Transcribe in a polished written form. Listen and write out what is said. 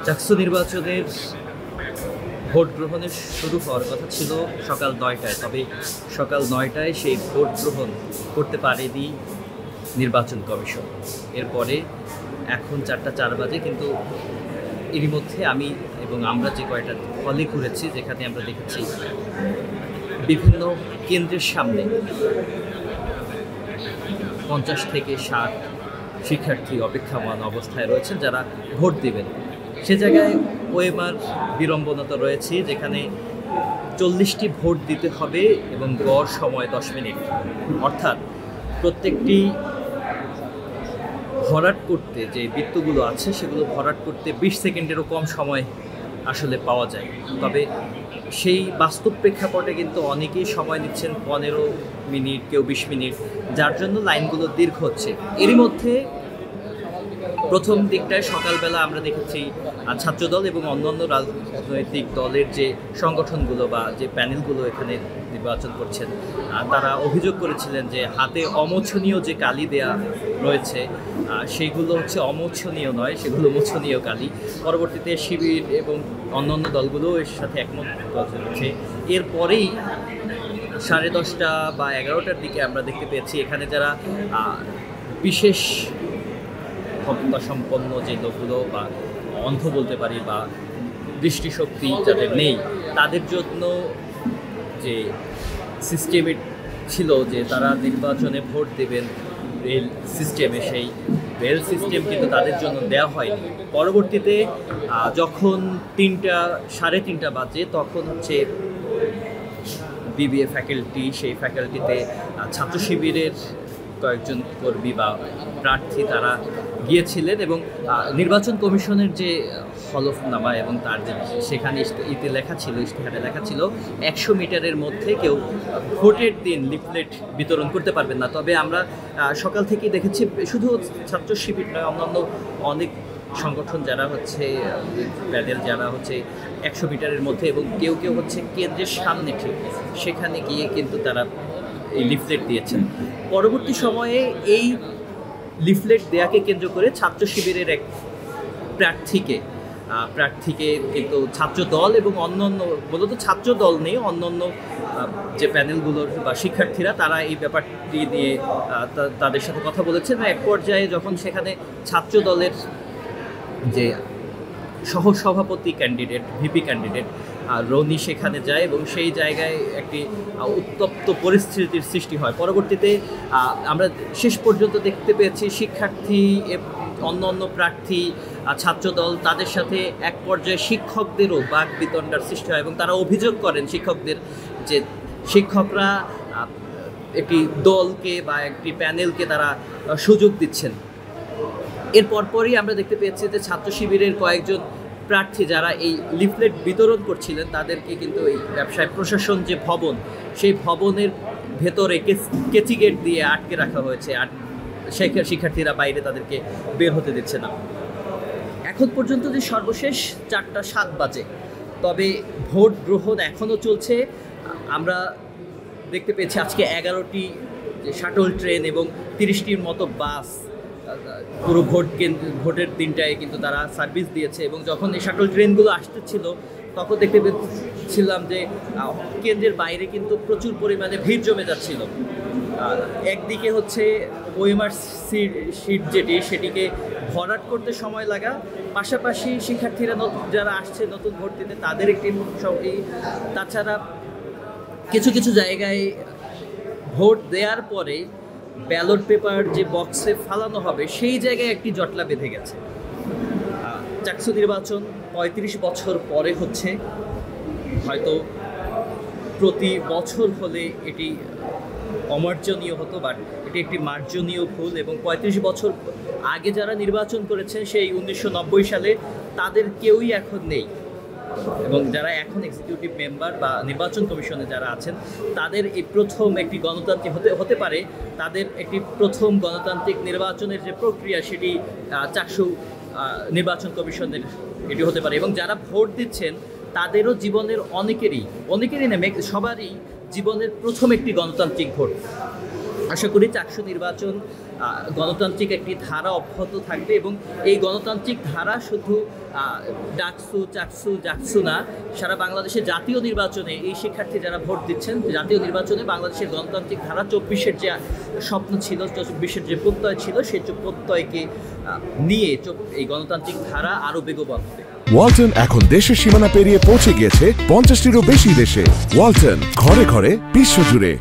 চাকসু নির্বাচনের ভোট গ্রহণের শুরু হওয়ার কথা ছিল সকাল ৯টায়, তবে সকাল ৯টায় সেই ভোট গ্রহণ করতে পারেনি নির্বাচন কমিশন। এরপরে এখন ৪টা ৪ বাজে, কিন্তু এরই মধ্যে আমি এবং আমরা যে কয়টা হলে ঘুরেছি, যেখানে আমরা দেখেছি বিভিন্ন কেন্দ্রের সামনে ৫০ থেকে ৬০ শিক্ষার্থী অপেক্ষামান অবস্থায় রয়েছেন যারা ভোট দেবেন। সে জায়গায় ওএমআর বিড়ম্বনা রয়েছে, যেখানে ৪০টি ভোট দিতে হবে এবং গড় সময় ১০ মিনিট। অর্থাৎ প্রত্যেকটি ভরাট করতে যে বৃত্তগুলো আছে সেগুলো ভরাট করতে ২০ সেকেন্ডেরও কম সময় আসলে পাওয়া যায়। তবে সেই বাস্তব প্রেক্ষাপটে কিন্তু অনেকেই সময় নিচ্ছেন ১৫ মিনিট, কেউ ২০ মিনিট, যার জন্য লাইনগুলো দীর্ঘ হচ্ছে। এরই মধ্যে প্রথম দিকটায় সকালবেলা আমরা দেখেছি ছাত্রদল এবং অন্যান্য রাজনৈতিক দলের যে সংগঠনগুলো বা যে প্যানেলগুলো এখানে নির্বাচন করছেন, তারা অভিযোগ করেছিলেন যে হাতে অমোছনীয় যে কালি দেয়া রয়েছে সেইগুলো হচ্ছে অমোছনীয় নয়, সেগুলো মোছনীয় কালি। পরবর্তীতে শিবির এবং অন্যান্য দলগুলো এর সাথে একমত হচ্ছে। এরপরেই 10:30 বা 11টার দিকে আমরা দেখতে পেয়েছি এখানে যারা বিশেষ ক্ষমতা সম্পন্ন যে লোকগুলো বা অন্ধ বলতে পারি বা দৃষ্টিশক্তি যাদের নেই, তাদের জন্য যে সিস্টেমে ছিল যে তারা নির্বাচনে ভোট দেবেন রেল সিস্টেমে, সেই রেল সিস্টেম কিন্তু তাদের জন্য দেওয়া হয়নি। পরবর্তীতে যখন 3টা 3:30 বাজে, তখন হচ্ছে বিবিএ ফ্যাকাল্টি, সেই ফ্যাকাল্টিতে ছাত্র শিবিরের কয়েকজন কর্মী বা প্রার্থী তারা গিয়েছিলেন এবং নির্বাচন কমিশনের যে হলফনামা এবং তার যে সেখানে ইতে লেখা ছিল, ইশতেহারে লেখা ছিল ১০০ মিটারের মধ্যে কেউ ভোটের দিন লিফলেট বিতরণ করতে পারবেন না। তবে আমরা সকাল থেকেই দেখেছি শুধু ছাত্র শিবির নয়, অন্যান্য অনেক সংগঠন যারা হচ্ছে প্যানেল যারা হচ্ছে ১০০ মিটারের মধ্যে এবং কেউ কেউ হচ্ছে কেন্দ্রের সামনে ঠিক সেখানে গিয়ে কিন্তু তারা এই লিফলেট দিয়েছেন। পরবর্তী সময়ে এই লিফলেট দেয়াকে কেন্দ্র করে ছাত্র শিবিরের এক প্রার্থীকে কিন্তু ছাত্র দল এবং অন্যান্য, মূলত ছাত্র দল নেই, অন্যান্য যে প্যানেলগুলোর বা শিক্ষার্থীরা তারা এই ব্যাপারটি নিয়ে তাদের সাথে কথা বলেছেন। এক পর্যায়ে যখন সেখানে ছাত্র দলের যে সহসভাপতি ক্যান্ডিডেট, ভিপি ক্যান্ডিডেট রনি সেখানে যায় এবং সেই জায়গায় একটি উত্তপ্ত পরিস্থিতির সৃষ্টি হয়। পরবর্তীতে আমরা শেষ পর্যন্ত দেখতে পেয়েছি শিক্ষার্থী, অন্য প্রার্থী, ছাত্রদল তাদের সাথে এক পর্যায়ে শিক্ষকদেরও বাক বিতণ্ডার সৃষ্টি হয় এবং তারা অভিযোগ করেন শিক্ষকদের যে শিক্ষকরা একটি দলকে বা একটি প্যানেলকে তারা সুযোগ দিচ্ছেন। এর পরপরই আমরা দেখতে পেয়েছি যে ছাত্র শিবিরের কয়েকজন প্রার্থী যারা এই লিফলেট বিতরণ করছিলেন তাদেরকে কিন্তু এই ব্যবসায় প্রশাসন যে ভবন, সেই ভবনের ভেতরে কেচি গেট দিয়ে আটকে রাখা হয়েছে, আর শিক্ষার্থীরা বাইরে তাদেরকে বের হতে দিচ্ছে না। এখন পর্যন্ত যে সর্বশেষ 4:07 বাজে, তবে ভোট গ্রহণ এখনও চলছে। আমরা দেখতে পেয়েছি আজকে 11টি শাটল ট্রেন এবং 30টির মতো বাস পুরো ভোটের দিনটায় কিন্তু তারা সার্ভিস দিয়েছে এবং যখন এই শাটল ট্রেনগুলো আসতেছিল তখন দেখতে পেয়েছিলাম যে কেন্দ্রের বাইরে কিন্তু প্রচুর পরিমাণে ভিড় জমে যাচ্ছিল। একদিকে হচ্ছে ওএমআর সিট সেটিকে ভরাট করতে সময় লাগা, পাশাপাশি শিক্ষার্থীরা যারা আসছে নতুন ভোট দিতে তাদের একটি, তাছাড়া কিছু কিছু জায়গায় ভোট দেওয়ার পরে ব্যালট পেপার যে বক্সে ফালানো হবে সেই জায়গায় একটি জটলা বেঁধে গেছে। চাকসু নির্বাচন ৩৫ বছর পরে হচ্ছে, হয়তো প্রতি বছর হলে এটি অমার্জনীয় হতো, বাট এটি একটি মার্জনীয় ভুল এবং ৩৫ বছর আগে যারা নির্বাচন করেছেন সেই 1990 সালে তাদের কেউই এখন নেই এবং যারা এখন এক্সিকিউটিভ মেম্বার বা নির্বাচন কমিশনে যারা আছেন তাদের এই প্রথম একটি গণতান্ত্রিক হতে পারে, তাদের একটি প্রথম গণতান্ত্রিক নির্বাচনের যে প্রক্রিয়া সেটি চাকসু নির্বাচন কমিশনের এটি হতে পারে এবং যারা ভোট দিচ্ছেন তাদেরও জীবনের অনেকেরই না, সবারই জীবনের প্রথম একটি গণতান্ত্রিক ভোট। আশা করি চাকসু নির্বাচন গণতান্ত্রিক একটি ধারা অব্যাহত থাকবে এবং এই গণতান্ত্রিক ধারা শুধু ডাকসু চাকসু জাকসু না, সারা বাংলাদেশের জাতীয় নির্বাচনে এই শিক্ষার্থী যারা ভোট দিচ্ছেন জাতীয় নির্বাচনে বাংলাদেশের গণতান্ত্রিক ধারা 24-এর যে স্বপ্ন ছিল, 24-এর যে প্রত্যয় ছিল, সেই প্রত্যয়কে নিয়ে এই গণতান্ত্রিক ধারা আরও বেগবান হবে। ওয়ালটন এখন দেশের সীমানা পেরিয়ে পৌঁছে গিয়েছে 50টিরও বেশি দেশে। ওয়ালটন, ঘরে ঘরে বিশ্বজুড়ে।